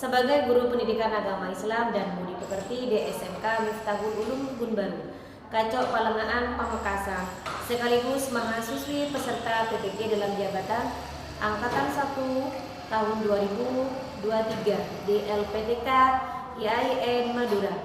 sebagai guru pendidikan agama Islam dan budi pekerti di SMK Miftahul Ulum Gunbaru, Kacok Palengaan, Pamekasan, sekaligus mahasiswi peserta PPG dalam jabatan Angkatan 1 tahun 2023 di LPTK IAIN Madura.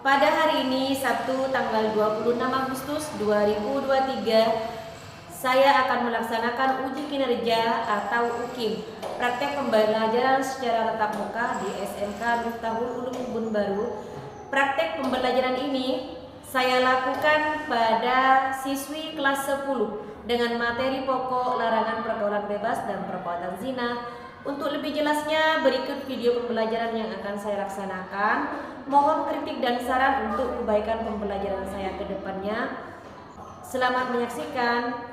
Pada hari ini Sabtu tanggal 26 Agustus 2023, saya akan melaksanakan uji kinerja atau UKIM, praktek pembelajaran secara tatap muka di SMK Miftahul Ulum Gunbaru. Praktek pembelajaran ini saya lakukan pada siswi kelas 10 dengan materi pokok larangan pergaulan bebas dan perbuatan zina. Untuk lebih jelasnya, berikut video pembelajaran yang akan saya laksanakan. Mohon kritik dan saran untuk kebaikan pembelajaran saya ke depannya. Selamat menyaksikan.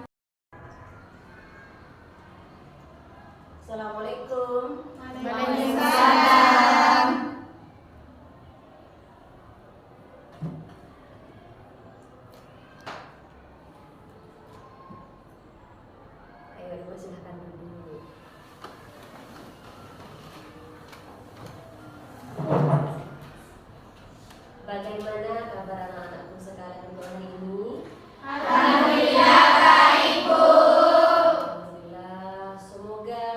Assalamualaikum. Waalaikumsalam. Ayo dipersilahkan dulu. Bagaimana kabar anak-anakku sekarang untuk hari ini? Alhamdulillah baik, Bu. Alhamdulillah, semoga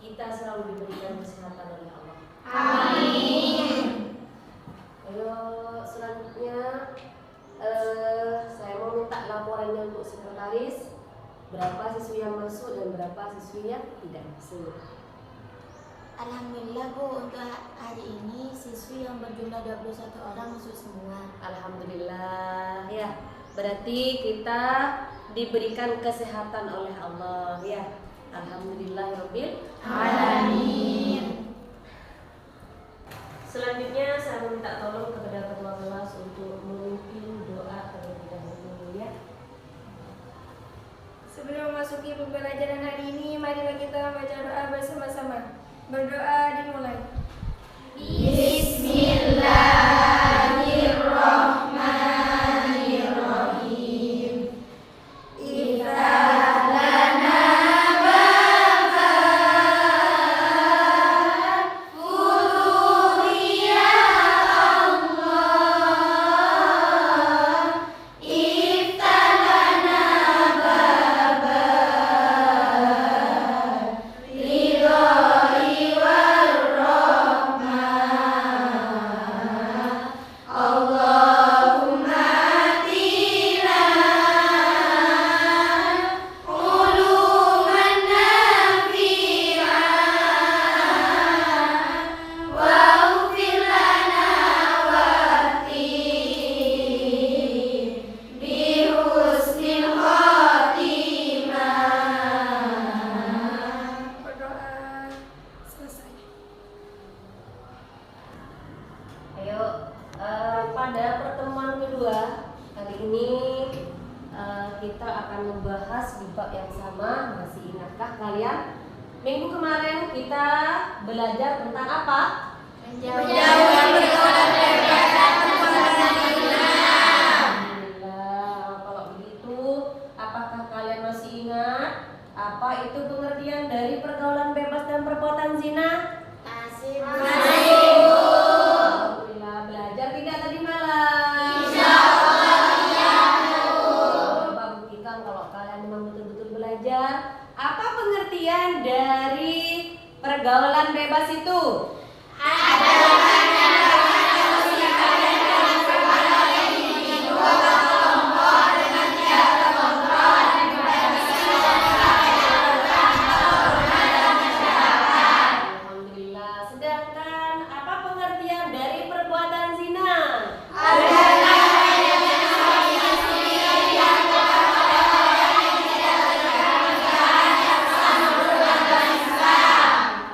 kita selalu diberikan kesehatan oleh Allah. Amin. Ayo selanjutnya saya mau minta laporannya untuk sekretaris. Berapa siswi yang masuk dan berapa siswi yang tidak masuk? Alhamdulillah Bu, untuk hari ini siswi yang berjumlah 21 orang masuk semua. Alhamdulillah ya. Berarti kita diberikan kesehatan oleh Allah ya. Alhamdulillahirabbil Alamin. Selanjutnya saya minta tolong kepada ketua kelas untuk memimpin doa terlebih dahulu ya. Sebelum memasuki pembelajaran hari ini, marilah kita baca doa bersama-sama. Berdoa dimulai. Bismillahirrahmanirrahim. Iftah lana baban futuhi ya Allah. Iftah lana baban ridhoi wal rahmah. Allahumma atina uluman nafi'an waghfir lana waqti bi husnil khatimah. Berdoa selesai. Ayo pada pertemuan kedua kali ini kita akan membahas di bab yang sama. Masih ingatkah kalian? Minggu kemarin kita belajar tentang apa? Menjauhi pergaulan bebas dan perbuatan zina. Alhamdulillah. Kalau begitu, apakah kalian masih ingat apa itu pengertian dari pergaulan bebas dan perbuatan zina? Masih Alhamdulillah. Belajar tidak tadi malam? Insyaallah iya, Bu. Coba buktikan kalau kalian memang betul-betul belajar. Apa pengertian dari pergaulan bebas itu? Alhamdulillah. Sedangkan apa pengertian dari perbuatan zina?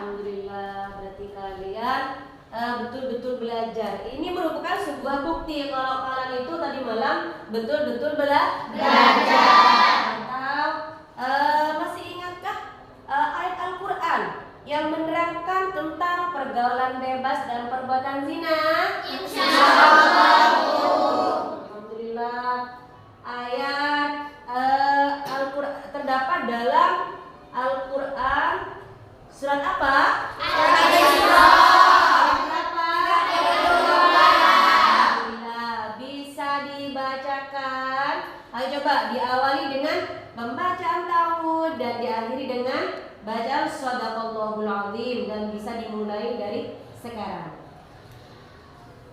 Alhamdulillah, berarti kalian betul-betul belajar. Ini merupakan sebuah bukti kalau kalian itu tadi malam betul-betul belajar. Atau masih ingatkah ayat Al-Quran yang menerangkan tentang pergaulan bebas dan perbuatan zina? Insyaallah, Bu. Alhamdulillah. Ayat Al-Quran terdapat dalam Al-Quran surat apa? Al-Baqarah. coba diawali dengan pembacaan ta'awudz dan diakhiri dengan bacaan shadaqallahul azim, dan bisa dimulai dari sekarang.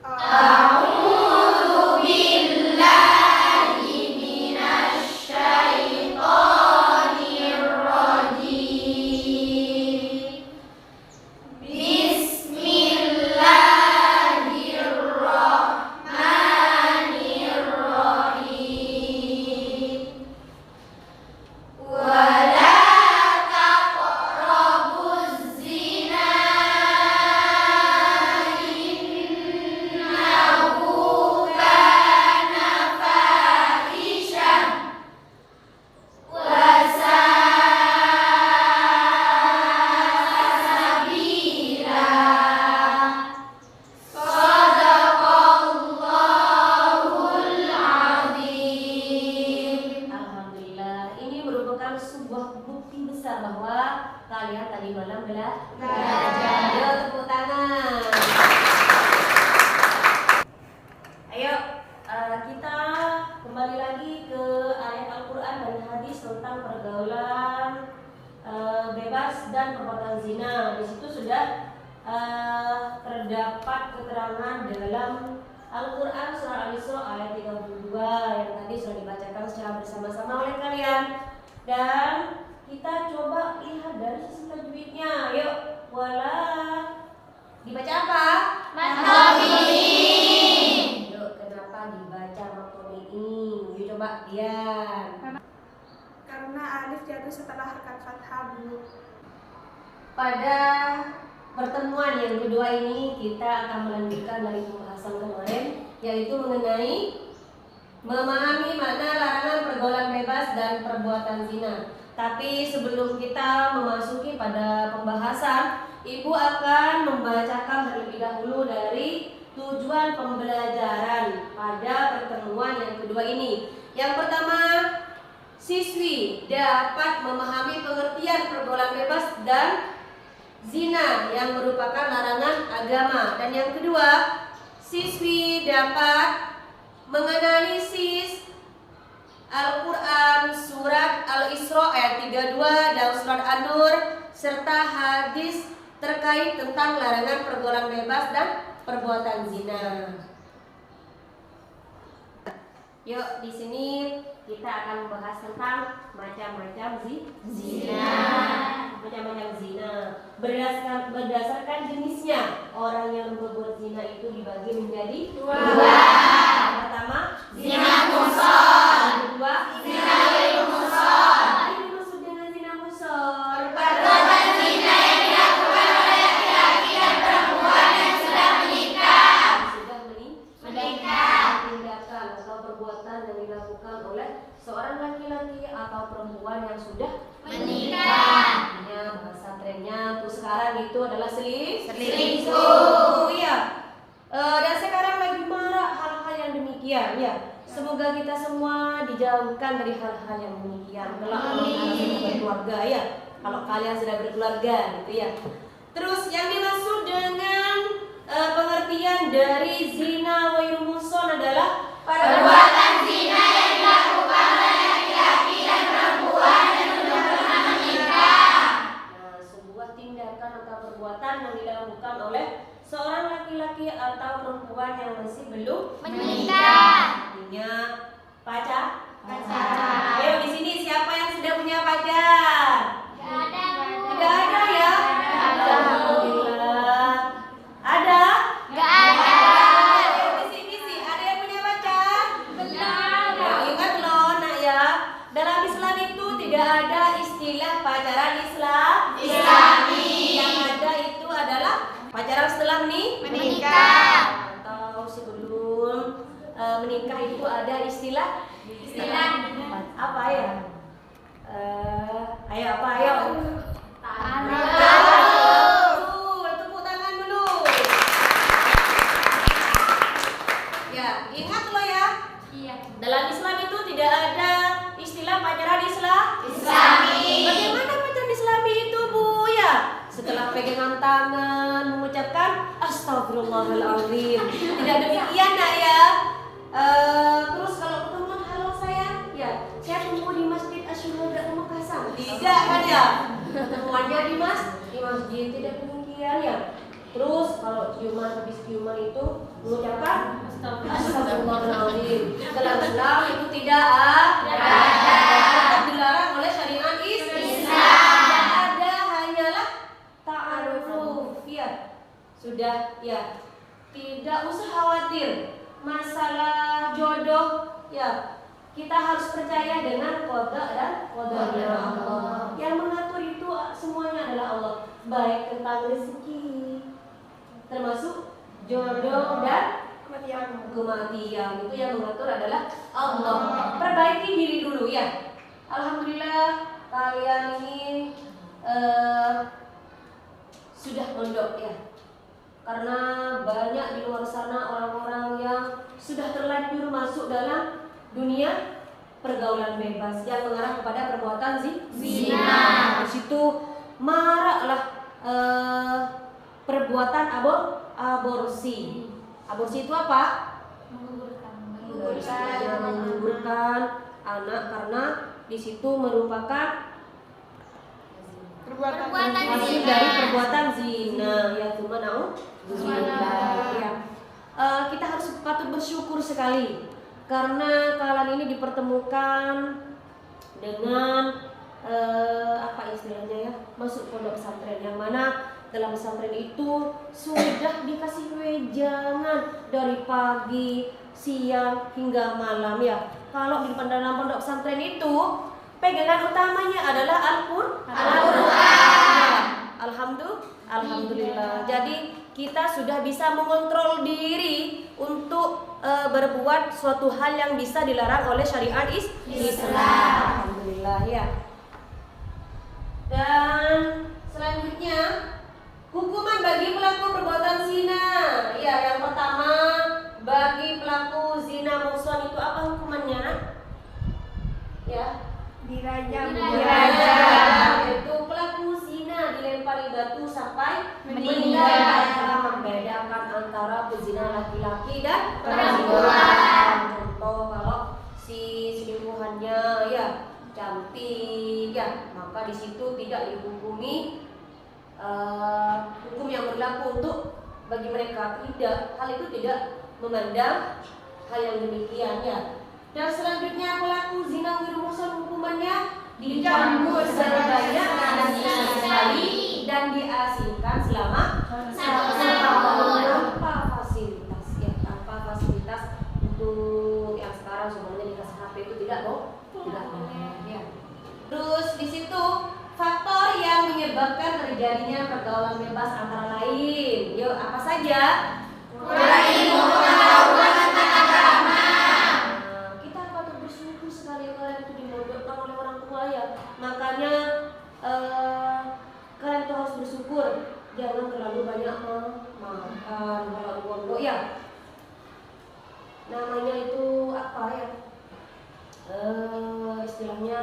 A'udzu billahi minasy syaithanir rajim. Bismillahirrahmanirrahim. Wala taqrabuz zina innahu kana fahishan wa sa'a sabila. Shadaqallahul azim. Alhamdulillah, ini merupakan sebuah bukti besar bahwa kalian tadi malam belajar. Ayo tepuk tangan. Ayo kita kembali lagi ke ayat Al-Quran dan hadis tentang pergaulan bebas dan perbuatan zina. Di situ sudah terdapat keterangan dalam Al-Quran surah Al-Isra ayat 32 yang tadi sudah dibacakan secara bersama-sama oleh kalian. Dan kita coba lihat dari sisi tajwidnya. Yuk, wala dibaca apa? Matomi'in. Yuk, kenapa dibaca matomi'in? Yuk coba lihat. Karena alif jatuh setelah harakat fathah, Bu. Pada pertemuan yang kedua ini kita akan melanjutkan dari pembahasan kemarin, yaitu mengenai memahami makna larangan pergaulan bebas dan perbuatan zina. Tapi sebelum kita memasuki pada pembahasan, Ibu akan membacakan terlebih dahulu dari tujuan pembelajaran pada pertemuan yang kedua ini. Yang pertama, siswi dapat memahami pengertian pergaulan bebas dan zina yang merupakan larangan agama. Dan yang kedua, siswi dapat menganalisis Al-Quran surat Al-Isra ayat 32 dan surat An-Nur serta hadis terkait tentang larangan pergaulan bebas dan perbuatan zina. Yuk, di sini kita akan membahas tentang macam-macam zina. Macam-macam zina. Berdasarkan jenisnya, orang yang berbuat zina itu dibagi menjadi dua. Yang pertama, Zina muhsan. Yang kedua, Zina ghairu muhsan. apa yang dimaksud dengan zina muhsan? Perbuatan zina yang dilakukan oleh laki-laki dan perempuan yang sudah menikah. Sudah Menikah. tindakan atau perbuatan yang dilakukan oleh seorang laki-laki atau perempuan yang sudah Menikah. Artinya bahasa trennya untuk sekarang itu adalah Selingkuh. Iya. Dan sekarang lagi marak hal-hal yang demikian ya. Semoga kita semua dijauhkan dari hal-hal yang demikian. Kalau kalian sudah berkeluarga ya. Kalau kalian sudah berkeluarga gitu ya. Terus yang dimaksud dengan pengertian dari zina ghairu muhsan adalah Perbuatan zina yang dilakukan oleh laki-laki dan perempuan yang sudah pernah menikah. Nah, sebuah tindakan atau perbuatan yang dilakukan oleh seorang laki-laki atau perempuan yang masih belum Menikah. Artinya pacar. Pacaran. Ayo di sini siapa yang sudah punya pacar? Tidak ada ya? Alhamdulillah. Ada? Ayo kisi-kisi. Ada yang punya pacar? Ya, ingat loh nak ya. Dalam Islam itu tidak ada istilah pacaran Islami. Yang ada itu adalah pacaran setelah Menikah. atau sebelum menikah itu ada istilah apa ya? Ayo apa ayo? Betul, tepuk tangan dulu. Ya, ingat loh ya. Dalam Islam itu tidak ada istilah pacaran Islami. Bagaimana pacaran Islami itu, Bu? Ya, setelah pegangan tangan mengucapkan astagfirullahaladzim. Tidak demikian nak ya. Terus kalau ketemuan halo sayang, ya ya. Ketemuannya di masjid tidak demikian ya. Terus kalau habis ciuman itu mengucapkan astagfirullahaladzim. Dalam Islam itu tidak dilarang oleh syariat Islam. Tidak ada, hanyalah ta'aruf ya. Sudah ya. Tidak usah khawatir masalah jodoh ya. Kita harus percaya dengan qada dan qadarnya Allah. Yang mengatur itu semuanya adalah Allah. Baik tentang rezeki, termasuk jodoh dan kematian, itu yang mengatur adalah Allah. Perbaiki diri dulu ya. Alhamdulillah kalian ini sudah mondok ya. Karena banyak di luar sana orang-orang yang sudah terlanjur masuk dalam dunia pergaulan bebas yang mengarah kepada perbuatan zina. Di situ maraklah perbuatan aborsi. Aborsi itu apa? Menggugurkan anak karena di situ merupakan hasil dari perbuatan zina. Ya cuma ya. Kita harus patut bersyukur sekali karena kalian ini dipertemukan dengan apa istilahnya ya, masuk pondok pesantren yang mana dalam pesantren itu sudah dikasih wejangan dari pagi, siang hingga malam ya. Kalau di dalam pondok pesantren itu pegangan utamanya adalah Al-Qur'an. Alhamdulillah. Jadi kita sudah bisa mengontrol diri untuk berbuat suatu hal yang bisa dilarang oleh syariat Islam. Alhamdulillah ya. Dan selanjutnya hukuman bagi pelaku perbuatan zina. Ya, yang pertama bagi pelaku zina muhsan itu apa hukumannya? Ya, dirajam. Yaitu pelaku zina dilempari batu sampai meninggal. Membedakan antara pezina laki-laki dan perempuan. Contoh kalau si selingkuhannya ya cantik ya, maka di situ tidak dihukumi hukum yang berlaku untuk bagi mereka. Tidak, hal itu tidak memandang hal yang demikian ya. Dan selanjutnya pelaku zina wirumusan hukumannya dicambuk sebanyak 6 kali dan diasingkan selama 1 tahun tanpa fasilitas ya, tanpa fasilitas untuk yang sekarang semuanya dikasih HP itu tidak boleh ya. Terus di situ faktor yang menyebabkan terjadinya pergaulan bebas antara lain, yuk apa saja? Kurang ilmu pengetahuan tentang agama. Kita patut bersyukur sekali kalian itu dimondokkan oleh orang tua ya. Makanya kalian itu harus bersyukur, jangan terlalu banyak makan kalau di pondok ya. Namanya itu apa ya? Istilahnya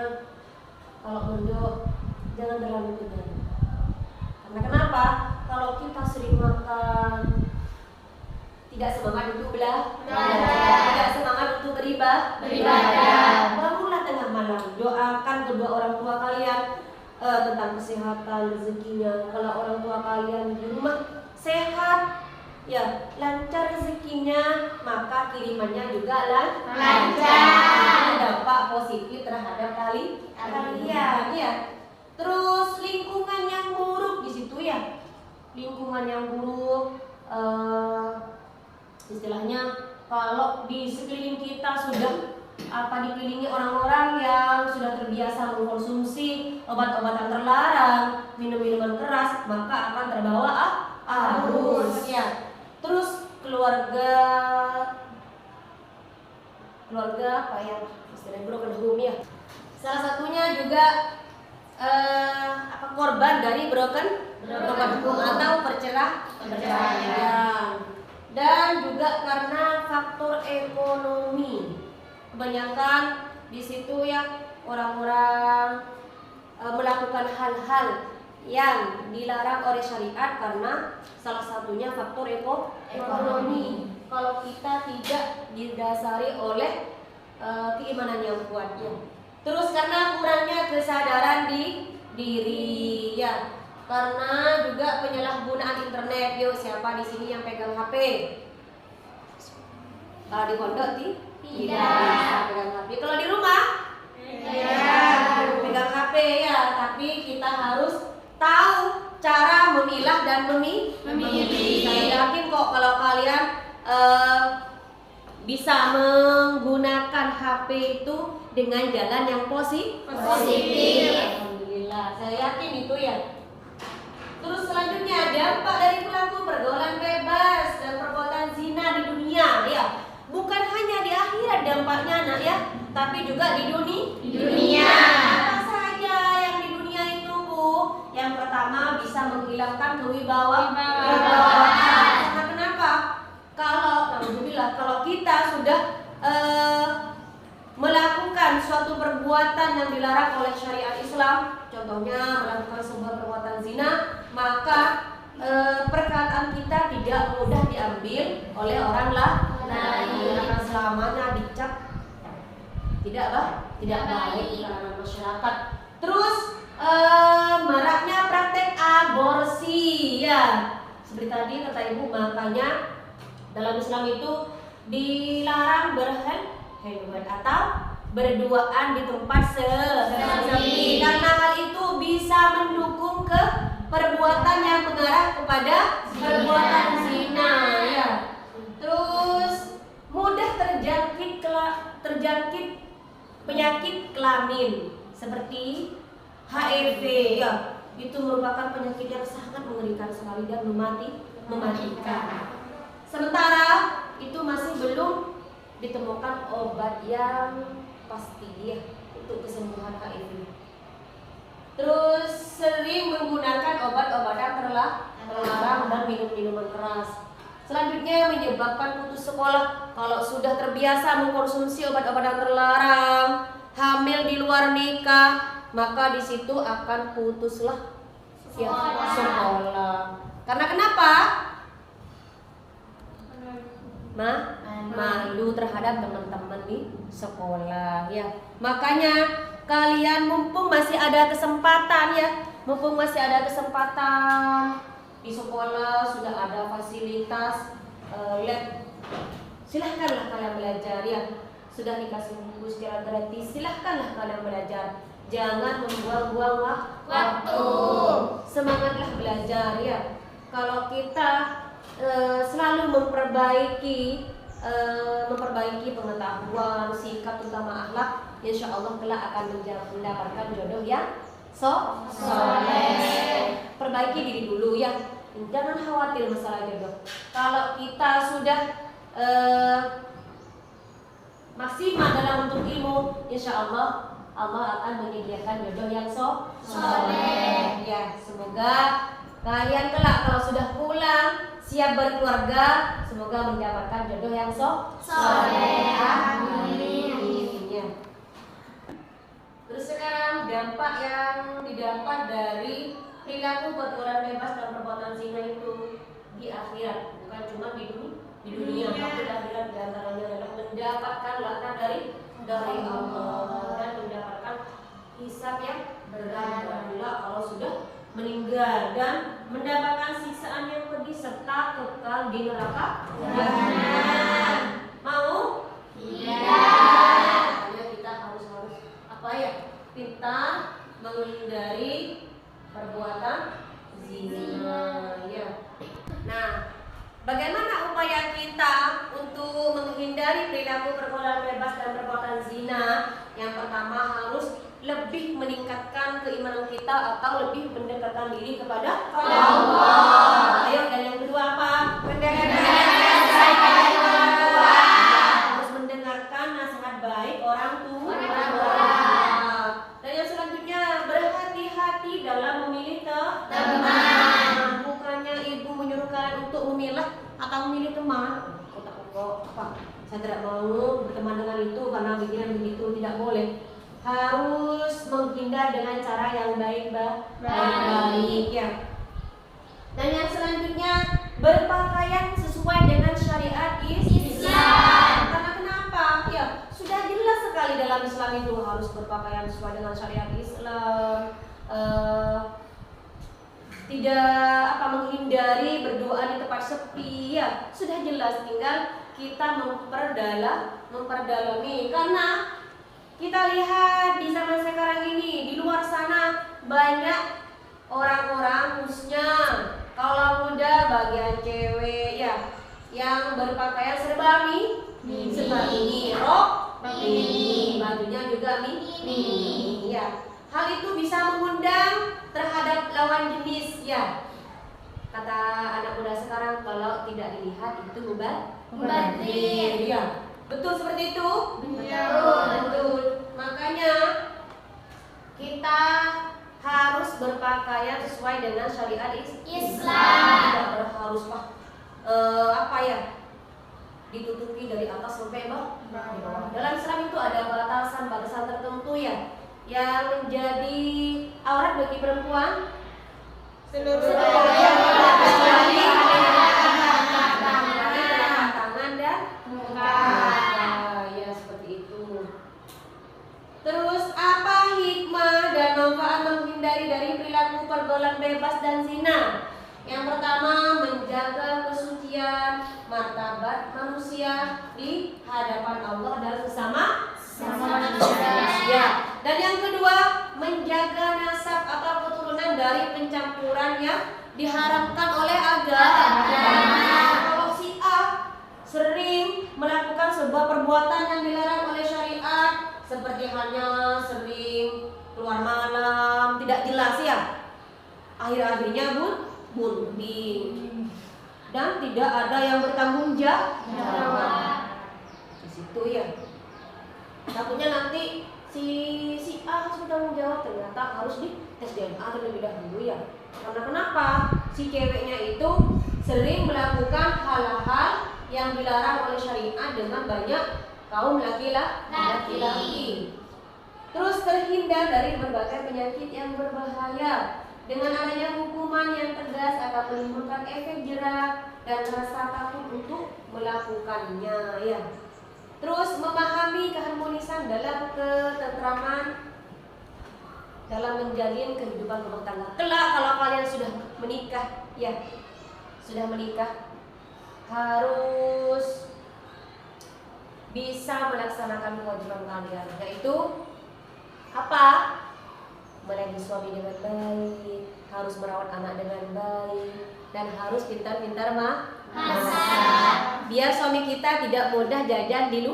kalau mondok jangan terlalu kenyang. Karena kenapa? Kalau kita sering makan, tidak semangat untuk belajar, tidak semangat untuk beribadah. Bangunlah tengah malam, doakan kedua orang tua kalian tentang kesehatan rezekinya. Kalau orang tua kalian di rumah sehat, ya lancar rezekinya, maka kirimannya juga lancar. Dampak positif terhadap kalian. Ya. Terus lingkungan yang buruk di situ ya, lingkungan yang buruk, istilahnya kalau di sekeliling kita sudah dikelilingi orang-orang yang sudah terbiasa mengkonsumsi obat-obatan terlarang, minum-minuman keras, maka akan terbawa arus ya. Terus keluarga apa yang istilahnya broken home ya. Salah satunya juga korban dari broken home atau perceraian. Dan juga karena faktor ekonomi. Kebanyakan di situ ya orang-orang melakukan hal-hal yang dilarang oleh syariat karena salah satunya faktor ekonomi. Kalau kita tidak didasari oleh keimanan yang kuat ya. Terus karena kurangnya kesadaran di diri ya. Karena juga penyalahgunaan internet. Yuk, siapa di sini yang pegang HP? Kalau di pondok tidak bisa pegang HP. Kalau di rumah? Pegang HP ya, tapi kita harus tahu cara memilah dan memilih. Saya yakin kok kalau kalian bisa menggunakan HP itu dengan jalan yang positif. Alhamdulillah, saya yakin itu ya. Terus selanjutnya, dampak dari pelaku pergaulan bebas dan perbuatan zina di dunia ya. Bukan hanya di akhirat dampaknya nak ya, tapi juga di dunia. Apa saja yang di dunia itu Bu? Yang pertama bisa menghilangkan kewibawaan. Karena kenapa? Alhamdulillah kalau kita sudah melakukan suatu perbuatan yang dilarang oleh syariat Islam, contohnya melakukan sebuah perbuatan zina, maka perkataan kita tidak mudah diambil oleh orang lain, akan selamanya dicap tidak baik di kalangan masyarakat. Terus maraknya praktek aborsi ya, seperti tadi kata Ibu, makanya dalam Islam itu dilarang berhubungan atau berduaan di tempat sepi, karena hal itu bisa mendukung ke perbuatan yang mengarah kepada perbuatan zina ya. Terus mudah terjangkit penyakit kelamin seperti HIV ya. Itu merupakan penyakit yang sangat mengerikan sekali dan mematikan. Sementara itu masih belum ditemukan obat yang pasti ya untuk kesembuhan HIV. Terus sering menggunakan obat-obatan terlarang dan minum-minuman keras. Selanjutnya menyebabkan putus sekolah. Kalau sudah terbiasa mengkonsumsi obat-obatan terlarang, hamil di luar nikah, maka di situ akan putuslah sekolah. Karena kenapa? Malu terhadap teman-teman di sekolah ya. Makanya kalian mumpung masih ada kesempatan di sekolah sudah ada fasilitas lab, silahkanlah kalian belajar ya. Sudah dikasih buku secara gratis, silahkanlah kalian belajar. Jangan membuang-buang waktu. Semangatlah belajar ya. Kalau kita selalu memperbaiki pengetahuan, sikap, terutama akhlak, insya Allah kelak akan mendapatkan jodoh yang soleh. Perbaiki diri dulu ya, jangan khawatir masalah jodoh. Kalau kita sudah maksimal dalam untuk ilmu, insya Allah akan menyediakan jodoh yang soleh. Ya, semoga kalian kelak kalau sudah pulang siap berkeluarga, semoga mendapatkan jodoh yang soleh. Amin. Ya. Terus sekarang dampak yang didapat dari perilaku pergaulan bebas dan perbuatan zina itu di akhirat, bukan cuma di dunia, tapi di akhirat diantaranya adalah mendapatkan laknat dari Allah dan mendapatkan hisab yang berat kalau sudah meninggal, dan mendapatkan siksaan yang pedih serta kekal di neraka jahanam. Mau? Tidak. Makanya kita harus apa ya? Pintar menghindari perbuatan zina ya. Nah, bagaimana upaya kita untuk menghindari perilaku pergaulan bebas dan perbuatan zina? Yang pertama harus lebih meningkatkan keimanan kita atau lebih mendekatkan diri kepada Allah. Ayo, dan yang kedua apa? Harus mendengarkan nasihat baik orang tua. Dan yang selanjutnya berhati-hati dalam memilih teman. Bukannya ibu menyuruh kalian untuk memilah atau memilih teman. Saya tidak mau berteman dengan itu karena begini begitu, tidak boleh. Harus menghindar dengan cara yang baik ya. Dan yang selanjutnya berpakaian sesuai dengan syariat Islam. Karena kenapa? Ya, sudah jelas sekali dalam Islam itu harus berpakaian sesuai dengan syariat Islam. Ya, sudah jelas, tinggal kita memperdalami. Karena kita lihat di zaman sekarang ini, di luar sana banyak orang-orang, khususnya kalau muda bagian cewek ya, yang berpakaian serba mini, rok mini, bajunya juga mini ya. Hal itu bisa mengundang terhadap lawan jenis ya. Kata anak muda sekarang, kalau tidak dilihat itu mubazir ya. Betul seperti itu? Betul. Makanya kita harus berpakaian sesuai dengan syariat Islam. Tidak harus ditutupi dari atas sampai bawah. Dalam Islam itu ada batasan tertentu ya, yang menjadi aurat bagi perempuan seluruh kecuali tangan dan muka. Ya, seperti itu. Terus apa hikmah dan manfaat menghindari dari perilaku pergaulan bebas dan zina? Yang pertama, menjaga kesucian martabat manusia di hadapan Allah dan sesama manusia. Dan yang kedua, menjaga nasab atau keturunan dari pencampuran yang diharamkan oleh agama. Kalau si A sering melakukan sebuah perbuatan yang dilarang oleh syariat, seperti halnya sering keluar malam, tidak jelas ya, akhir-akhirnya bunting dan tidak ada yang bertanggung jawab di situ ya. Takutnya nanti si A harus bertanggung jawab, ternyata harus di tes DNA terlebih dahulu ya. Karena kenapa? Si ceweknya itu sering melakukan hal-hal yang dilarang oleh syariat dengan banyak kaum laki-laki. Terus terhindar dari berbagai penyakit yang berbahaya. Dengan adanya hukuman yang tegas akan menimbulkan efek jerak dan rasa takut untuk melakukannya ya. Terus memahami keharmonisan dalam ketentraman dalam menjalin kehidupan rumah tangga. Kelak kalau kalian sudah menikah ya, harus bisa melaksanakan kewajiban kalian, yaitu apa? Melayani suami dengan baik, harus merawat anak dengan baik, dan harus pintar-pintar masak. Biar suami kita tidak mudah jajan di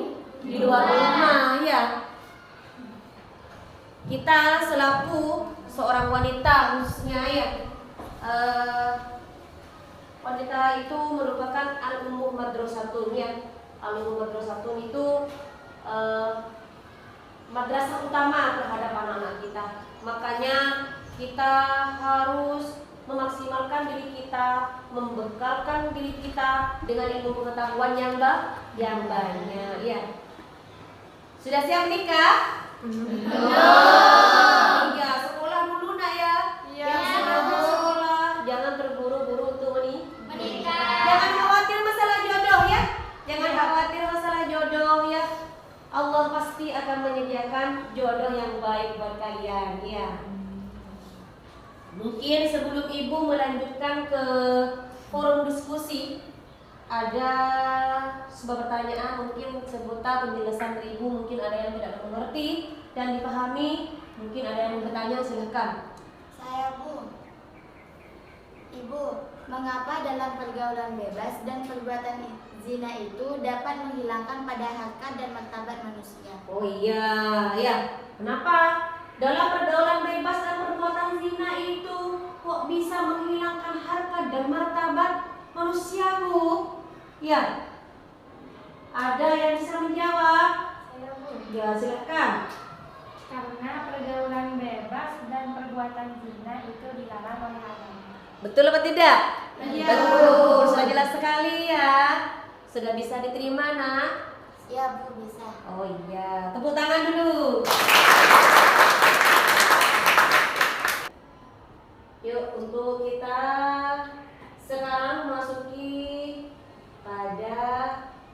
luar rumah ya. Kita selaku seorang wanita khususnya ya, wanita itu merupakan al-ummu madrasatun ya. Al-ummu madrasatun itu madrasah utama terhadap anak-anak kita. Makanya kita harus memaksimalkan diri kita, membekalkan diri kita dengan ilmu pengetahuan yang banyak ya. Sudah siap menikah? Belum. Ya, sekolah dulu nak ya. Yang sudah sekolah jangan terburu-buru untuk menikah. Jangan khawatir masalah jodoh ya. Allah pasti akan menyediakan jodoh yang baik buat kalian ya. Mungkin sebelum ibu melanjutkan ke forum diskusi, ada sebuah pertanyaan mungkin seputar penjelasan dari ibu, mungkin ada yang tidak mengerti dan dipahami, mungkin ada yang bertanya, silakan. Saya Bu. Ibu, mengapa dalam pergaulan bebas dan perbuatan zina itu dapat menghilangkan pada harkat dan martabat manusia? Oh iya, ya. Kenapa? Dalam pergaulan bebas dan perbuatan zina itu kok bisa menghilangkan harkat dan martabat manusia, Bu? Ya. Ada yang bisa menjawab? Saya Bu. Ya, silakan. Karena pergaulan bebas dan perbuatan zina itu dilarang oleh agama. Betul apa tidak? Iya. Betul, sudah jelas sekali ya. Sudah bisa diterima, Nak? Ya Bu, bisa. Oh iya, tepuk tangan dulu. Yuk, untuk kita sekarang memasuki pada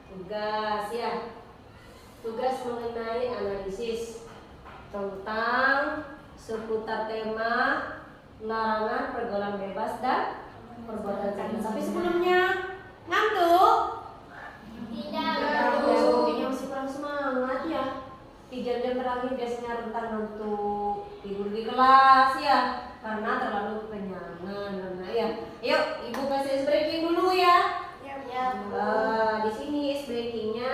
tugas ya. Tugas mengenai analisis tentang seputar tema larangan pergaulan bebas dan perbuatan zina. Tapi sebelumnya Ngantuk? Tidak. Kayaknya masih kurang semangat ya. 3 jam terakhir biasanya rentan ngantuk, tidur di kelas ya, karena terlalu kekenyangan. Nah ya, yuk ibu kasih ice breaking dulu ya. Di sini ice breakingnya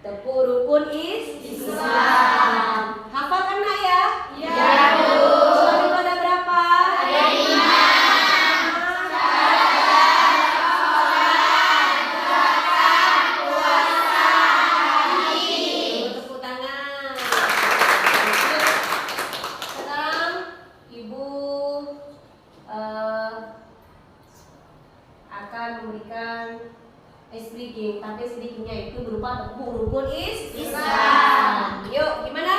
tepuk rukun Islam. Hafal kan nak ya? Ya, Bu. Islam itu ada berapa? Ada 5. Tepuk tangan. Sekarang ibu akan memberikan ice breaking, tapi ice breakingnya itu berupa tepuk rukun Islam. Yuk, gimana?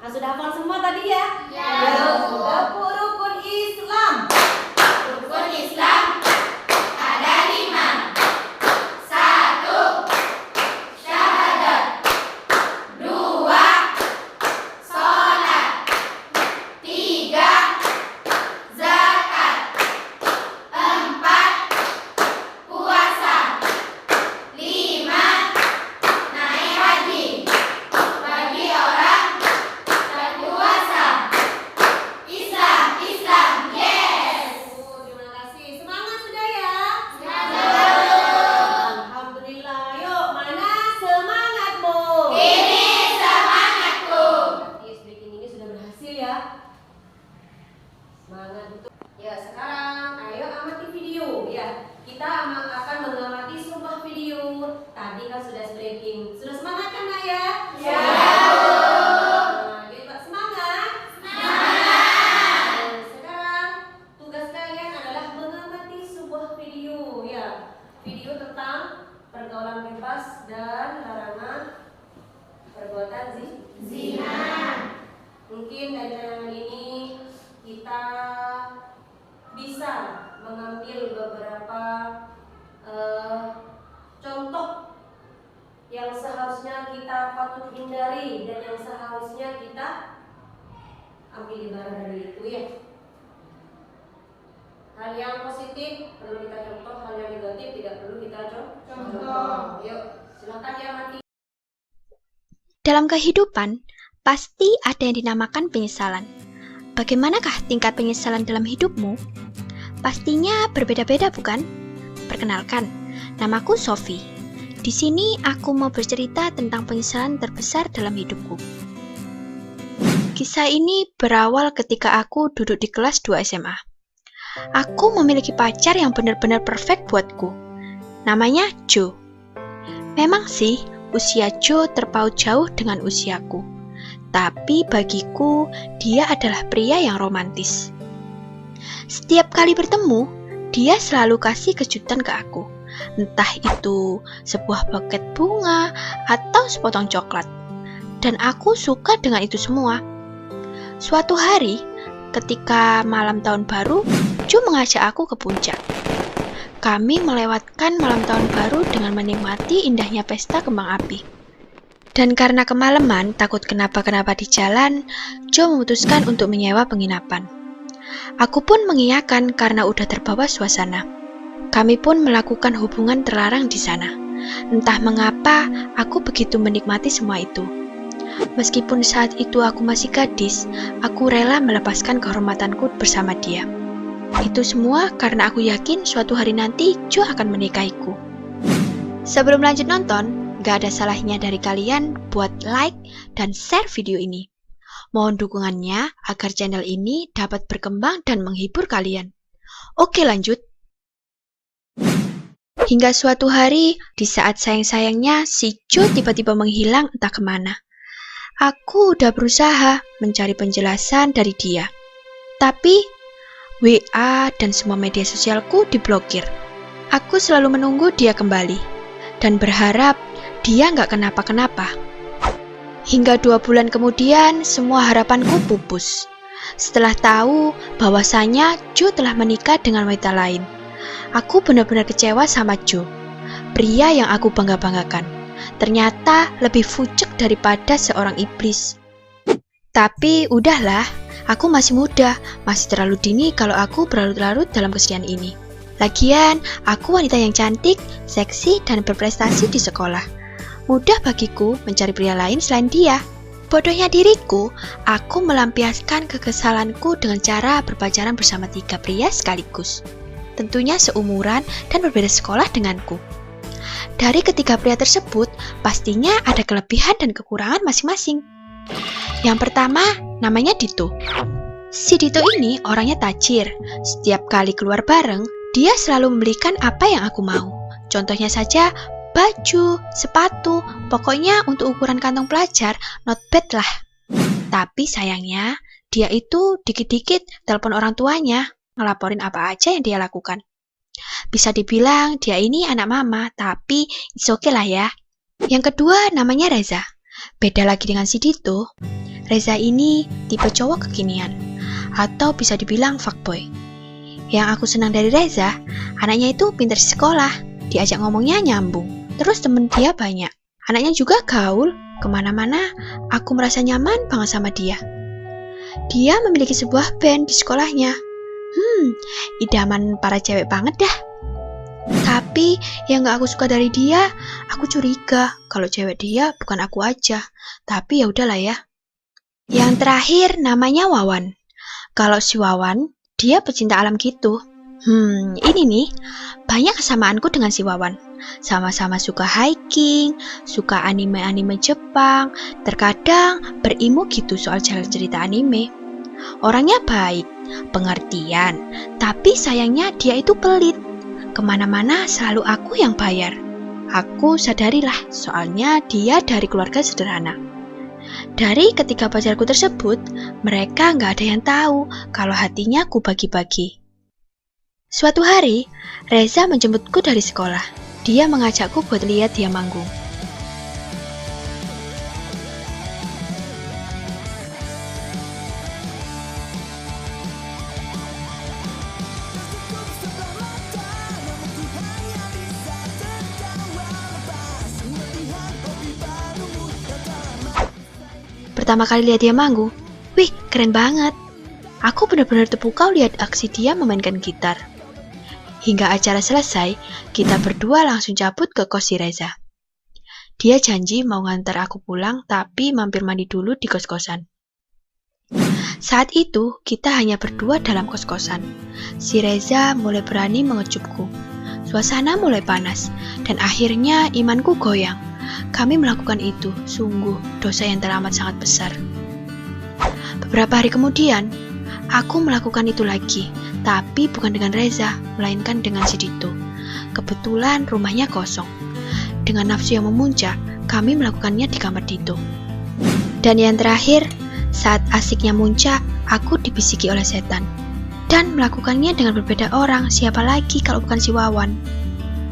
Sudah hafal semua tadi ya? Ya. Yuk, tepuk rukun Islam. Rukun Islam ada 5. 1. Syahadat. 2. Sholat. 3. Zakat. 4. Puasa. 5. Naik haji. Bagi orang tak puasa. Islam, Islam, yes. Terima kasih. Semangat sudah ya? Semangat. Alhamdulillah. Yuk, mana semangatmu? Ini semangatku. Berarti ice breaking ini sudah berhasil ya. Semangat betul. Ya, sekarang ayo amati video ya. Kita akan mengamati sebuah video. Tadi kan sudah ice breaking. Sudah semangat kan nak ya? Ya. Nah, yuk Pak, semangat. Dan sekarang tugas kalian adalah mengamati sebuah video ya. Video tentang pergaulan bebas dan larangan perbuatan zina. Mungkin dari tayangan ini kita bisa mengambil beberapa contoh yang seharusnya kita patut hindari dan yang seharusnya kita ambil ibarat dari itu ya. Hal yang positif perlu kita contoh, hal yang negatif tidak perlu kita contoh. Yuk, silakan ya mati. Dalam kehidupan, pasti ada yang dinamakan penyesalan. Bagaimanakah tingkat penyesalan dalam hidupmu? Pastinya berbeda-beda, bukan? Perkenalkan, namaku Sophie. Di sini aku mau bercerita tentang penyesalan terbesar dalam hidupku. Kisah ini berawal ketika aku duduk di kelas 2 SMA. Aku memiliki pacar yang benar-benar perfect buatku. Namanya Joe. Memang sih, usia Joe terpaut jauh dengan usiaku. Tapi bagiku, dia adalah pria yang romantis. Setiap kali bertemu, dia selalu kasih kejutan ke aku. Entah itu sebuah buket bunga atau sepotong coklat. Dan aku suka dengan itu semua. Suatu hari, ketika malam tahun baru, Joe mengajak aku ke puncak. Kami melewatkan malam tahun baru dengan menikmati indahnya pesta kembang api. Dan karena kemalaman, takut kenapa-kenapa di jalan, Joe memutuskan untuk menyewa penginapan. Aku pun mengiyakan karena udah terbawa suasana. Kami pun melakukan hubungan terlarang di sana. Entah mengapa, aku begitu menikmati semua itu. Meskipun saat itu aku masih gadis, aku rela melepaskan kehormatanku bersama dia. Itu semua karena aku yakin suatu hari nanti Joe akan menikahiku. Sebelum lanjut nonton, gak ada salahnya dari kalian buat like dan share video ini. Mohon dukungannya agar channel ini dapat berkembang dan menghibur kalian. Oke, lanjut. Hingga suatu hari, di saat sayang-sayangnya, si Joe tiba-tiba menghilang entah kemana. Aku udah berusaha mencari penjelasan dari dia. Tapi, WA dan semua media sosialku diblokir. Aku selalu menunggu dia kembali, dan berharap dia nggak kenapa-kenapa. Hingga 2 bulan kemudian, semua harapanku pupus. Setelah tahu bahwasanya Joe telah menikah dengan wanita lain. Aku benar-benar kecewa sama Joe. Pria yang aku bangga-banggakan. Ternyata lebih fucek daripada seorang iblis. Tapi udahlah, aku masih muda, masih terlalu dini kalau aku berlarut-larut dalam kesedihan ini. Lagian, aku wanita yang cantik, seksi, dan berprestasi di sekolah. Mudah bagiku mencari pria lain selain dia. Bodohnya diriku, aku melampiaskan kekesalanku dengan cara berpacaran bersama 3 pria sekaligus. Tentunya seumuran dan berbeda sekolah denganku. Dari ketiga pria tersebut, pastinya ada kelebihan dan kekurangan masing-masing. Yang pertama, namanya Dito. Si Dito ini orangnya tajir. Setiap kali keluar bareng, dia selalu membelikan apa yang aku mau. Contohnya saja, baju, sepatu, pokoknya untuk ukuran kantong pelajar, not bad lah. Tapi sayangnya, dia itu dikit-dikit telepon orang tuanya, ngelaporin apa aja yang dia lakukan. Bisa dibilang dia ini anak mama, tapi it's okay lah ya. Yang kedua namanya Reza. Beda lagi dengan si Dito, Reza ini tipe cowok kekinian, atau bisa dibilang fuckboy. Yang aku senang dari Reza, anaknya itu pintar di sekolah, diajak ngomongnya nyambung, terus temen dia banyak. Anaknya juga gaul, kemana-mana aku merasa nyaman banget sama dia. Dia memiliki sebuah band di sekolahnya. Idaman para cewek banget dah. Tapi yang gak aku suka dari dia, aku curiga kalau cewek dia bukan aku aja. Tapi ya udahlah ya. Yang terakhir namanya Wawan. Kalau si Wawan, dia pecinta alam gitu. Ini nih, banyak kesamaanku dengan si Wawan. Sama-sama suka hiking, suka anime-anime Jepang, terkadang berilmu gitu soal jalan cerita anime. Orangnya baik, pengertian, tapi sayangnya dia itu pelit. Kemana-mana selalu aku yang bayar. Aku sadarilah, soalnya dia dari keluarga sederhana. Dari ketiga pacarku tersebut, mereka nggak ada yang tahu kalau hatinya ku bagi-bagi. Suatu hari, Reza menjemputku dari sekolah. Dia mengajakku buat lihat dia manggung. Pertama kali lihat dia manggung, wih keren banget. Aku benar-benar terpukau lihat aksi dia memainkan gitar. Hingga acara selesai, kita berdua langsung cabut ke kos si Reza. Dia janji mau ngantar aku pulang, tapi mampir mandi dulu di kos-kosan. Saat itu, kita hanya berdua dalam kos-kosan. Si Reza mulai berani mengejupku. Suasana mulai panas, dan akhirnya imanku goyang. Kami melakukan itu, sungguh dosa yang teramat sangat besar. Beberapa hari kemudian, aku melakukan itu lagi, tapi bukan dengan Reza, melainkan dengan si Dito. Kebetulan rumahnya kosong. Dengan nafsu yang memuncak, kami melakukannya di kamar Dito. Dan yang terakhir, saat asiknya muncak, aku dibisiki oleh setan. Dan melakukannya dengan berbeda orang, siapa lagi kalau bukan si Wawan.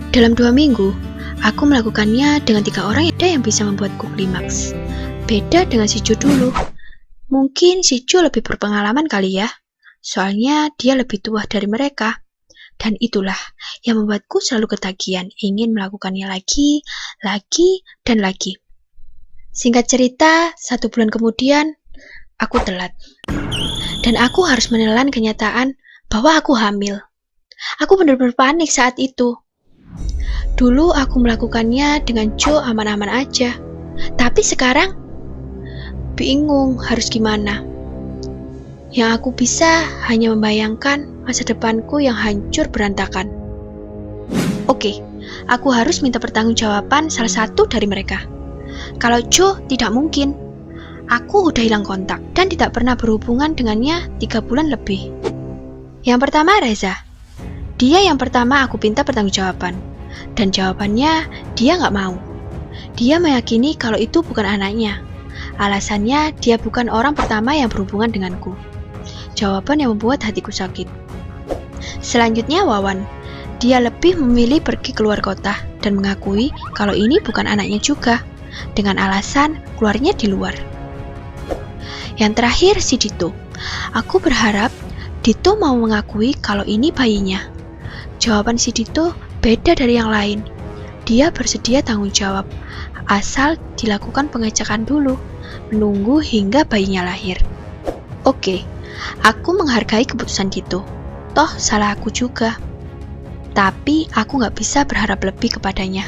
Dalam 2 minggu, aku melakukannya dengan 3 orang yang bisa membuatku klimaks. Beda dengan si Jo dulu. Mungkin si Jo lebih berpengalaman kali ya. Soalnya dia lebih tua dari mereka. Dan itulah yang membuatku selalu ketagihan, ingin melakukannya lagi, dan lagi. Singkat cerita, 1 bulan kemudian, aku telat. Dan aku harus menelan kenyataan bahwa aku hamil. Aku benar-benar panik saat itu. Dulu aku melakukannya dengan Jo aman-aman aja. Tapi sekarang, bingung harus gimana. Yang aku bisa hanya membayangkan masa depanku yang hancur berantakan. Oke, aku harus minta pertanggungjawaban salah satu dari mereka. Kalau Jo, tidak mungkin. Aku udah hilang kontak dan tidak pernah berhubungan dengannya 3 bulan lebih. Yang pertama Reza. Dia yang pertama aku minta pertanggungjawaban. Dan jawabannya, dia nggak mau. Dia meyakini kalau itu bukan anaknya. Alasannya, dia bukan orang pertama yang berhubungan denganku. Jawaban yang membuat hatiku sakit. Selanjutnya Wawan. Dia lebih memilih pergi keluar kota dan mengakui kalau ini bukan anaknya juga, dengan alasan keluarnya di luar. Yang terakhir si Dito. Aku berharap Dito mau mengakui kalau ini bayinya. Jawaban si Dito beda dari yang lain. Dia bersedia tanggung jawab, asal dilakukan pengecekan dulu, menunggu hingga bayinya lahir. Oke, aku menghargai keputusan Dito. Toh salah aku juga. Tapi aku nggak bisa berharap lebih kepadanya.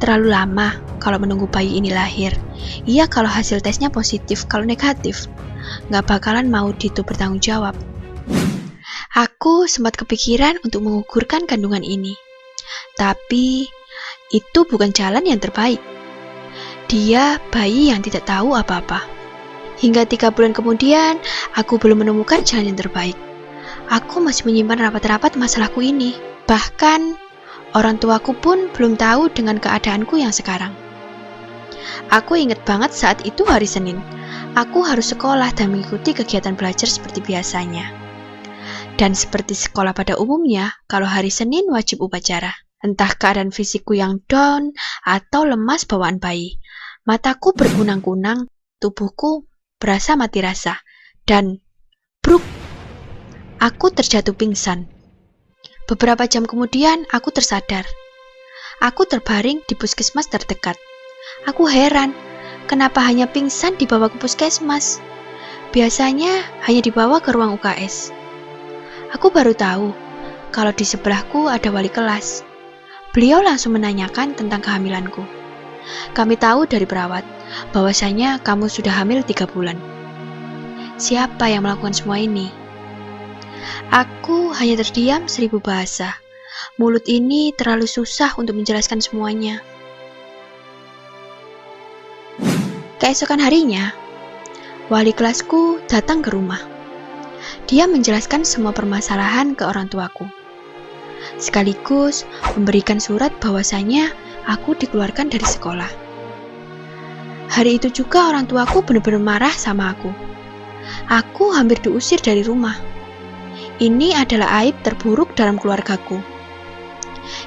Terlalu lama kalau menunggu bayi ini lahir. Iya kalau hasil tesnya positif, kalau negatif, nggak bakalan mau Dito bertanggung jawab. Aku sempat kepikiran untuk menggugurkan kandungan ini. Tapi itu bukan jalan yang terbaik. Dia bayi yang tidak tahu apa-apa. Hingga 3 bulan kemudian, aku belum menemukan jalan yang terbaik. Aku masih menyimpan rapat-rapat masalahku ini. Bahkan, orang tuaku pun belum tahu dengan keadaanku yang sekarang. Aku ingat banget saat itu hari Senin. Aku harus sekolah dan mengikuti kegiatan belajar seperti biasanya. Dan seperti sekolah pada umumnya, kalau hari Senin wajib upacara. Entah keadaan fisikku yang down atau lemas bawaan bayi. Mataku berkunang-kunang, tubuhku berasa mati rasa. Dan, bruk, aku terjatuh pingsan. Beberapa jam kemudian, aku tersadar. Aku terbaring di puskesmas terdekat. Aku heran, kenapa hanya pingsan dibawa ke puskesmas? Biasanya hanya dibawa ke ruang UKS. Aku baru tahu kalau di sebelahku ada wali kelas. Beliau langsung menanyakan tentang kehamilanku. Kami tahu dari perawat bahwasanya kamu sudah hamil 3 bulan. Siapa yang melakukan semua ini? Aku hanya terdiam 1000 bahasa. Mulut ini terlalu susah untuk menjelaskan semuanya. Keesokan harinya, wali kelasku datang ke rumah. Dia menjelaskan semua permasalahan ke orang tuaku. Sekaligus memberikan surat bahwasanya aku dikeluarkan dari sekolah. Hari itu juga orang tuaku benar-benar marah sama aku. Aku hampir diusir dari rumah. Ini adalah aib terburuk dalam keluargaku.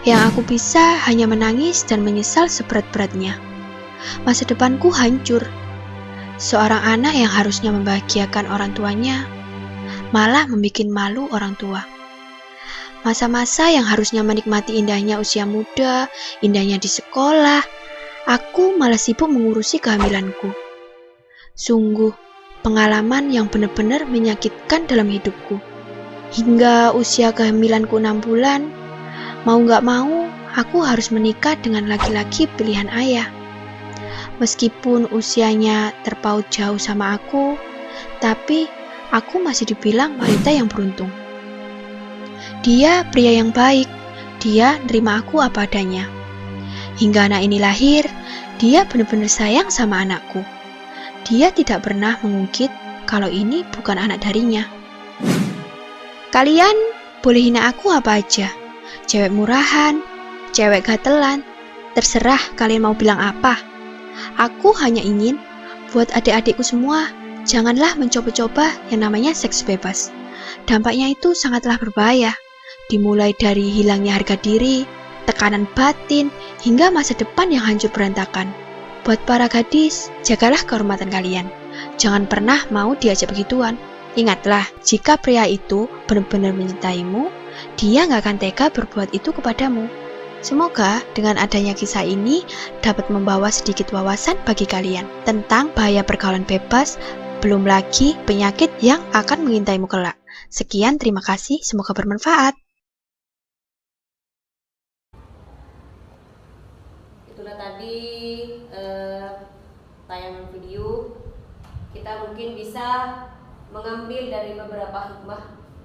Yang aku bisa hanya menangis dan menyesal seberat-beratnya. Masa depanku hancur. Seorang anak yang harusnya membahagiakan orang tuanya malah membuat malu orang tua. Masa-masa yang harusnya menikmati indahnya usia muda, indahnya di sekolah, aku malah sibuk mengurusi kehamilanku. Sungguh, pengalaman yang benar-benar menyakitkan dalam hidupku. Hingga usia kehamilanku 6 bulan, mau gak mau, aku harus menikah dengan laki-laki pilihan ayah. Meskipun usianya terpaut jauh sama aku, tapi aku masih dibilang wanita yang beruntung. Dia pria yang baik, dia nerima aku apa adanya. Hingga anak ini lahir, dia benar-benar sayang sama anakku. Dia tidak pernah mengungkit kalau ini bukan anak darinya. Kalian boleh hina aku apa aja, cewek murahan, cewek gatelan, terserah kalian mau bilang apa. Aku hanya ingin buat adik-adikku semua, janganlah mencoba-coba yang namanya seks bebas. Dampaknya itu sangatlah berbahaya. Dimulai dari hilangnya harga diri, tekanan batin, hingga masa depan yang hancur berantakan. Buat para gadis, jagalah kehormatan kalian. Jangan pernah mau diajak begituan. Ingatlah, jika pria itu benar-benar mencintaimu, dia nggak akan tega berbuat itu kepadamu. Semoga dengan adanya kisah ini dapat membawa sedikit wawasan bagi kalian tentang bahaya pergaulan bebas, belum lagi penyakit yang akan mengintaimu kelak. Sekian, terima kasih, semoga bermanfaat. Itulah tadi tayangan video. Kita mungkin bisa mengambil dari beberapa hikmah,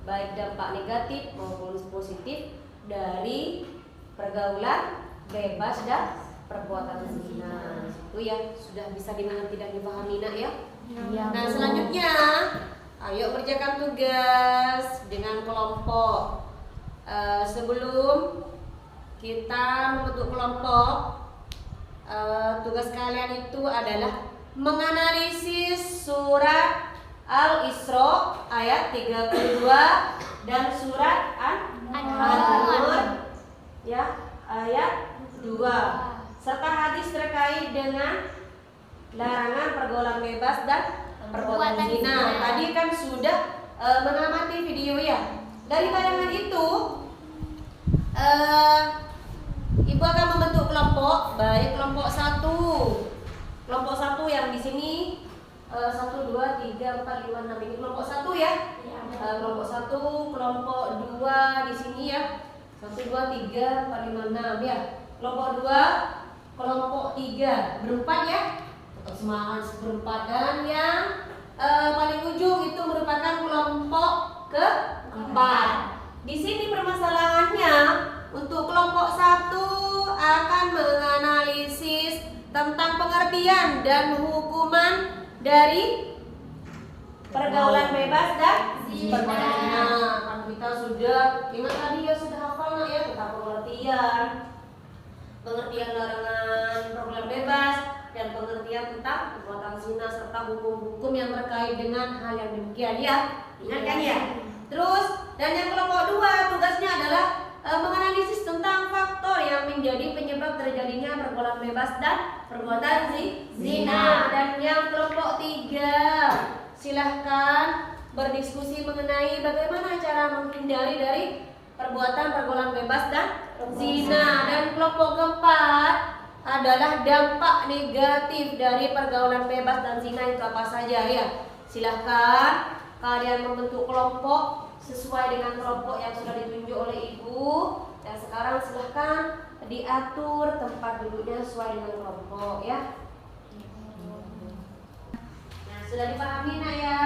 baik dampak negatif maupun positif dari pergaulan bebas dan perbuatan zina. Itu ya sudah bisa dimengerti dan dipahami nak ya. Nah selanjutnya, ayo kerjakan tugas dengan kelompok. Sebelum kita membentuk kelompok, tugas kalian itu adalah menganalisis surat Al-Isra ayat 32 dan surat An-Nur ya ayat 2 serta hadis terkait dengan larangan pergaulan bebas dan perbuatan zina. Tadi kan sudah mengamati video ya. Dari tayangan itu Ibu akan membentuk kelompok, baik kelompok 1. Kelompok 1 yang di sini 1, 2, 3, 4, 5, 6 ini kelompok 1 ya. Kelompok 1, kelompok 2 di sini ya. 1, 2, 3, 4, 5, 6 ya. Kelompok 2, kelompok 3 berempat ya. Tetap semangat berempat. Dan yang paling ujung itu merupakan kelompok keempat. Di sini permasalahannya untuk kelompok 1 akan menganalisis tentang pengertian dan hukuman dari pergaulan bebas dan perbuatan zina. Kan kita sudah ingat tadi ya, sudah hafal nak ya tentang pengertian larangan pergaulan bebas dan pengertian tentang perbuatan zina serta hukum-hukum yang terkait dengan hal yang demikian ya. Ingat kan ya? Terus dan yang kelompok 2 tugasnya adalah menganalisis tentang faktor yang menjadi penyebab terjadinya pergaulan bebas dan perbuatan zina. Dan yang kelompok 3 silahkan berdiskusi mengenai bagaimana cara menghindari dari perbuatan pergaulan bebas dan zina. Dan kelompok keempat adalah dampak negatif dari pergaulan bebas dan zina itu apa saja ya. Silahkan kalian membentuk kelompok sesuai dengan kelompok yang sudah ditunjuk oleh ibu. Dan sekarang silahkan diatur tempat duduknya sesuai dengan kelompok ya. Nah, sudah dipahami nak ya?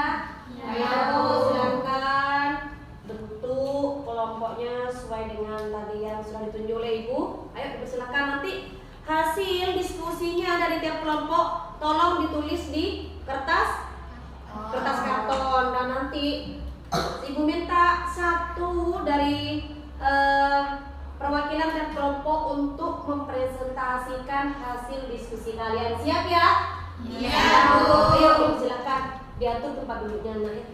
Ayo silahkan bentuk kelompoknya sesuai dengan tadi yang sudah ditunjuk oleh ibu. Ayo silakan, nanti hasil diskusinya dari tiap kelompok tolong ditulis di kertas karton. Dan nanti ibu minta satu dari perwakilan dan kelompok untuk mempresentasikan hasil diskusi kalian. Siap ya? Iya, Bu. Ayo silakan diatur tempat duduknya nak ya.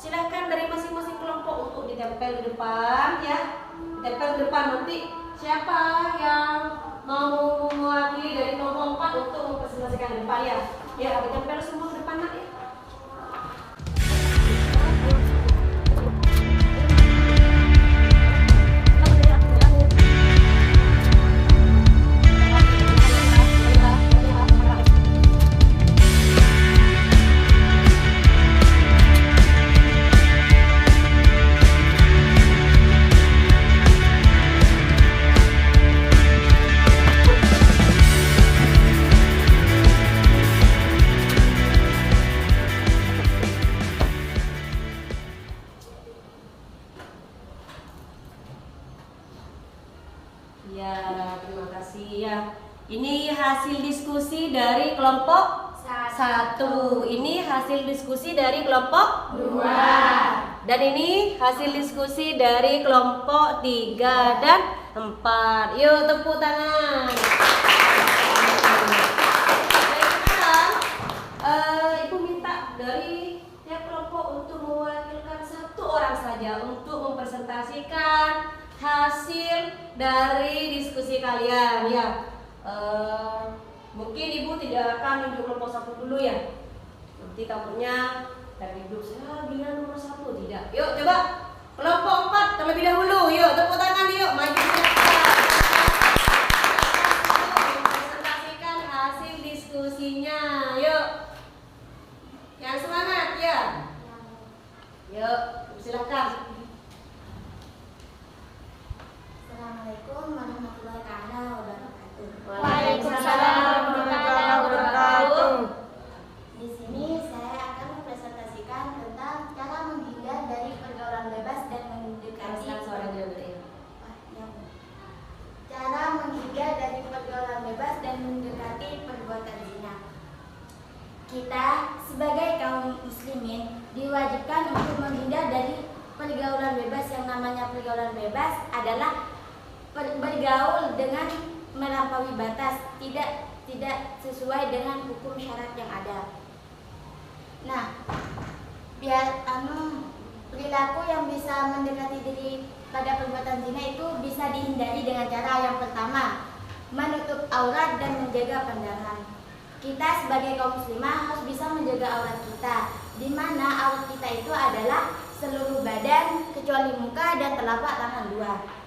Silahkan dari masing-masing kelompok untuk ditempel di depan ya. Ditempel di depan, nanti siapa yang mau mewakili dari kelompok 4 untuk mempresentasikan di depan ya. Ya, ditempel semua di depan nak ya. terima kasih ya. Ini hasil diskusi dari kelompok 1. Ini hasil diskusi dari kelompok 2. Dan ini hasil diskusi dari kelompok 3 dan 4. Yuk tepuk tangan. Baik, sekarang Ibu minta dari tiap kelompok untuk mewakilkan 1 orang saja untuk mempresentasikan hasil dari diskusi kalian ya. Mungkin Ibu tidak akan nunjuk kelompok 1 dulu ya. Nanti takutnya dari grup saya bilang nomor 1 tidak. Yuk coba kelompok 4 terlebih dahulu. Yuk tepuk tangan yuk, maju cepat. Presentasikan hasil diskusinya. Yuk. Yang semangat ya. Yuk, silakan. Assalamualaikum warahmatullahi wabarakatuh. Waalaikumsalam warahmatullahi wabarakatuh. Di sini saya akan mempresentasikan tentang cara menghindar dari pergaulan bebas dan mendekati Suaranya dulu ya. Cara menghindar dari pergaulan bebas dan mendekati perbuatan zina. Kita sebagai kaum muslimin diwajibkan untuk menghindar dari pergaulan bebas. Yang namanya pergaulan bebas adalah bergaul dengan melampaui batas, tidak sesuai dengan hukum syarat yang ada. Nah, perilaku yang bisa mendekati diri pada perbuatan zina itu bisa dihindari dengan cara yang pertama, menutup aurat dan menjaga pandangan. Kita sebagai kaum muslimah harus bisa menjaga aurat kita, di mana aurat kita itu adalah seluruh badan kecuali muka dan telapak tangan 2.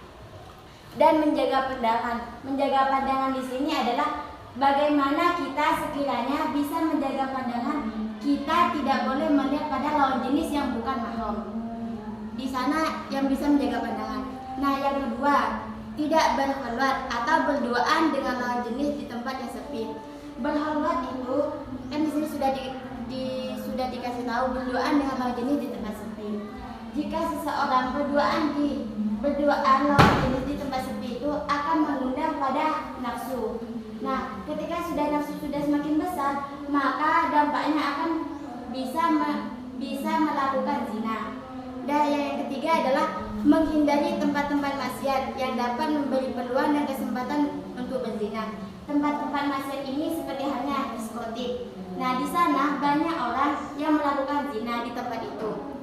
Dan menjaga pandangan. Menjaga pandangan di sini adalah bagaimana kita sekiranya bisa menjaga pandangan. Kita tidak boleh melihat pada lawan jenis yang bukan mahram. Di sana yang bisa menjaga pandangan. Nah, yang kedua, tidak berkhalwat atau berduaan dengan lawan jenis di tempat yang sepi. Berkhalwat itu kan di sini sudah dikasih tahu berduaan dengan lawan jenis di tempat sepi. Jika seseorang berduaan lawan jenis di tempat sepi itu akan mengundang pada nafsu. Nah, ketika nafsu sudah semakin besar, maka dampaknya akan bisa melakukan zina. Dan yang ketiga adalah menghindari tempat-tempat maksiat yang dapat memberi peluang dan kesempatan untuk berzina. Tempat-tempat maksiat ini seperti halnya diskotik. Nah, di sana banyak orang yang melakukan zina di tempat itu.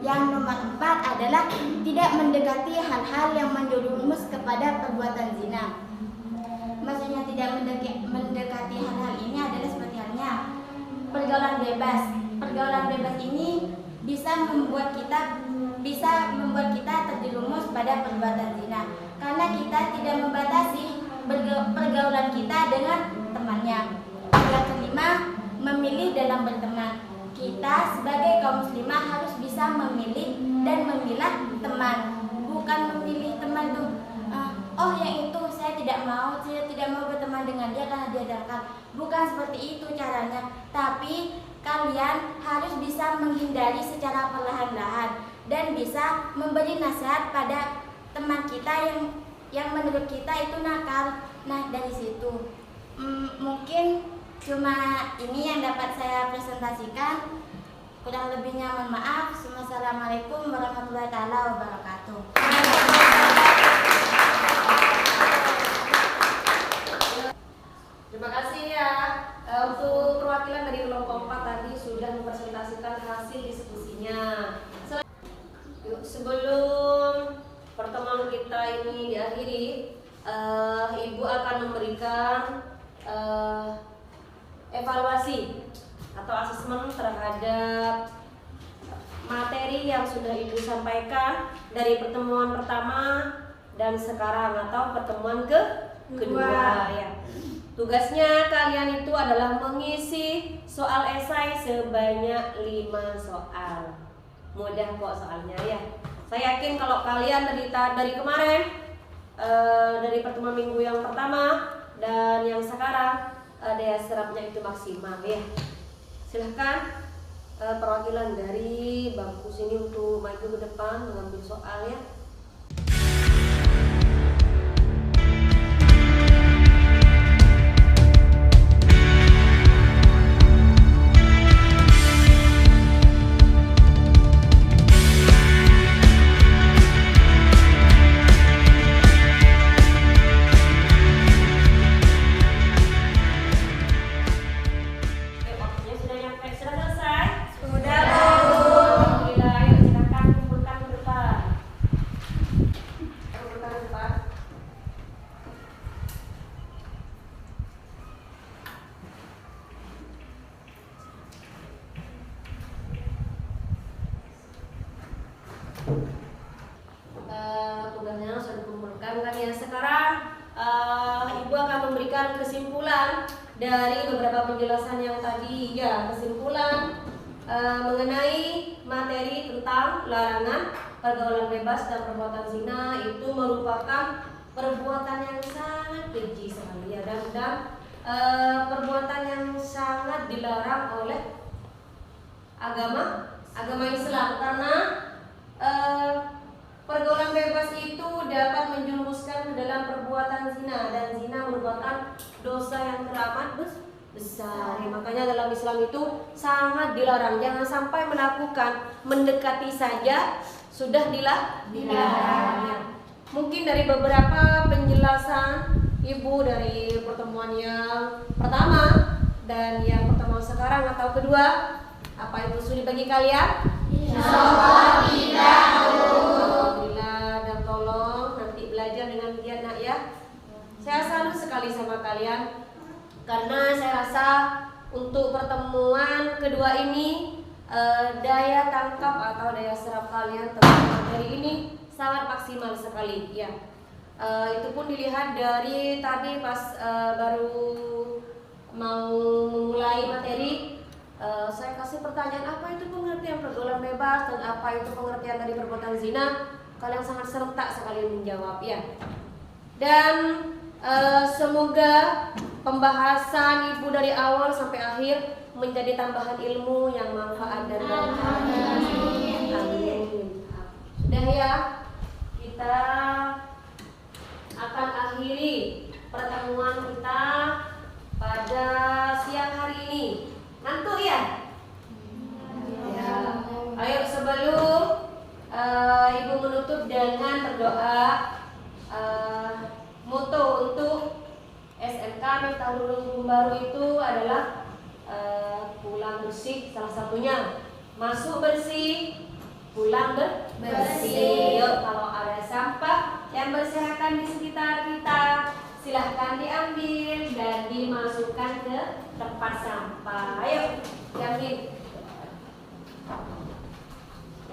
Yang nomor 4 adalah tidak mendekati hal-hal yang menjerumus kepada perbuatan zina. Maksudnya tidak mendekati hal-hal ini adalah seperti halnya pergaulan bebas. Pergaulan bebas ini bisa membuat kita terjerumus pada perbuatan zina karena kita tidak membatasi pergaulan kita dengan temannya. Yang kelima, memilih dalam berteman. Kita sebagai kaum muslimah harus bisa memilih dan memilah teman, bukan memilih teman tuh yang itu saya tidak mau berteman dengan dia karena dia nakal. Bukan seperti itu caranya, tapi kalian harus bisa menghindari secara perlahan-lahan dan bisa memberi nasihat pada teman kita yang menurut kita itu nakal. Nah, dari situ mungkin cuma ini yang dapat saya presentasikan. Kurang lebihnya mohon maaf. Wassalamualaikum warahmatullahi wabarakatuh. Terima kasih ya. Untuk perwakilan dari kelompok 4 tadi sudah mempresentasikan hasil diskusinya. Sebelum pertemuan kita ini diakhiri, Ibu akan memberikan evaluasi atau asesmen terhadap materi yang sudah Ibu sampaikan dari pertemuan pertama dan sekarang atau pertemuan kedua ya. Tugasnya kalian itu adalah mengisi soal esai sebanyak 5 soal. Mudah kok soalnya ya. Saya yakin kalau kalian dari kemarin dari pertemuan minggu yang pertama dan yang sekarang daya serapnya itu maksimal ya. Silahkan perwakilan dari bangku sini untuk maju ke depan mengambil soal ya. Tugasnya sudah dikumpulkan kan ya. Sekarang Ibu akan memberikan kesimpulan dari beberapa penjelasan yang tadi ya. Kesimpulan mengenai materi tentang larangan pergaulan bebas dan perbuatan zina itu merupakan perbuatan yang sangat keji sekali ya, dan perbuatan yang sangat dilarang oleh agama Islam, karena pergaulan bebas itu dapat menjerumuskan ke dalam perbuatan zina, dan zina merupakan dosa yang teramat besar. Makanya dalam Islam itu sangat dilarang. Jangan sampai melakukan, mendekati saja sudah dilarang. Mungkin dari beberapa penjelasan Ibu dari pertemuan yang pertama dan yang pertemuan sekarang atau kedua, apa itu sulit bagi kalian? Alhamdulillah, dan tolong nanti belajar dengan giat nak ya. Saya salut sekali sama kalian, karena saya rasa untuk pertemuan kedua ini daya tangkap atau daya serap kalian tentang materi ini sangat maksimal sekali ya. Itu pun dilihat dari tadi pas baru mau memulai materi, saya kasih pertanyaan apa itu pengertian pergaulan bebas dan apa itu pengertian dari perbuatan zina. Kalian sangat serentak sekali menjawab ya. Dan semoga pembahasan Ibu dari awal sampai akhir menjadi tambahan ilmu yang manfaat dan berkah. Amin. Sudah ya, kita akan akhiri pertemuan kita pada siang hari ini. Ngantuk ya? Ya. Ayo sebelum Ibu menutup dengan berdoa, moto untuk SMK Miftahul Ulum Gunung Baru itu adalah pulang bersih, salah satunya masuk bersih, pulang bersih. Yuk, kalau ada sampah yang berserakan di sekitar kita, silahkan diambil dan dimasukkan ke tempat sampah. Ayo, diambil.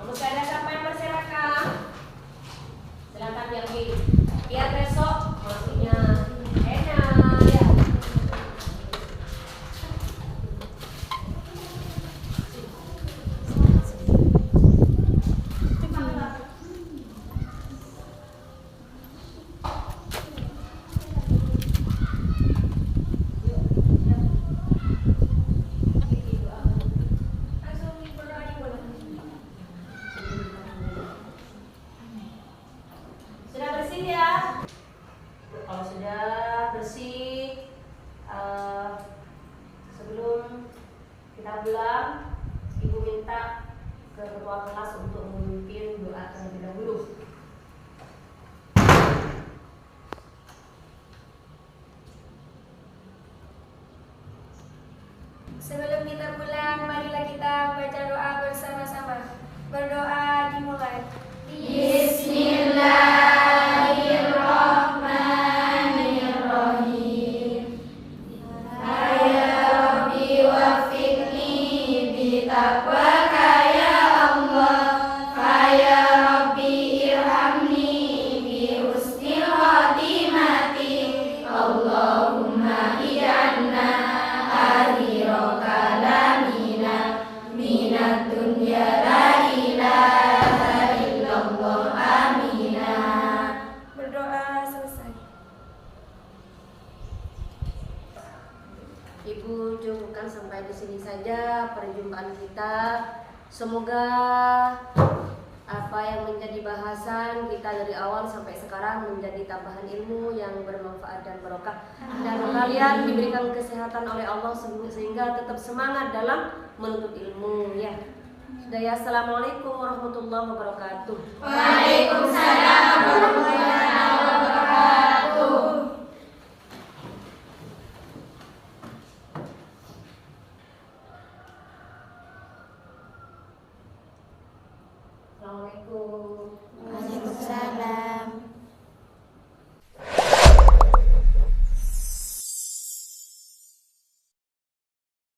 Kalau ada sampah yang berserakan, silahkan diambil. Biar besok masuknya enak ya. Kalau sudah bersih, sebelum kita pulang, Ibu minta ke ketua kelas untuk memimpin doa terlebih dahulu. Sebelum kita pulang, marilah kita baca doa bersama-sama. Berdoa dimulai. Bismillahirrahmanirrahim. Ya Rabbi wafiqni bitaqwaka ya Allah. Ya Rabbi irhamni bi husnil khatimati. Allahumma ij'alna akhira kalamina minad dunya la ilaha illallah. Amina. Berdoa selesai. Ibu cukupkan sampai di sini saja perjumpaan kita. Semoga apa yang menjadi bahasan kita dari awal sampai sekarang menjadi tambahan ilmu yang bermanfaat dan barokah, dan kalian diberikan kesehatan oleh Allah sehingga tetap semangat dalam menuntut ilmu ya. Sudah ya, assalamualaikum warahmatullahi wabarakatuh. Waalaikumsalam warahmatullahi wabarakatuh. Assalamualaikum. Waalaikumsalam.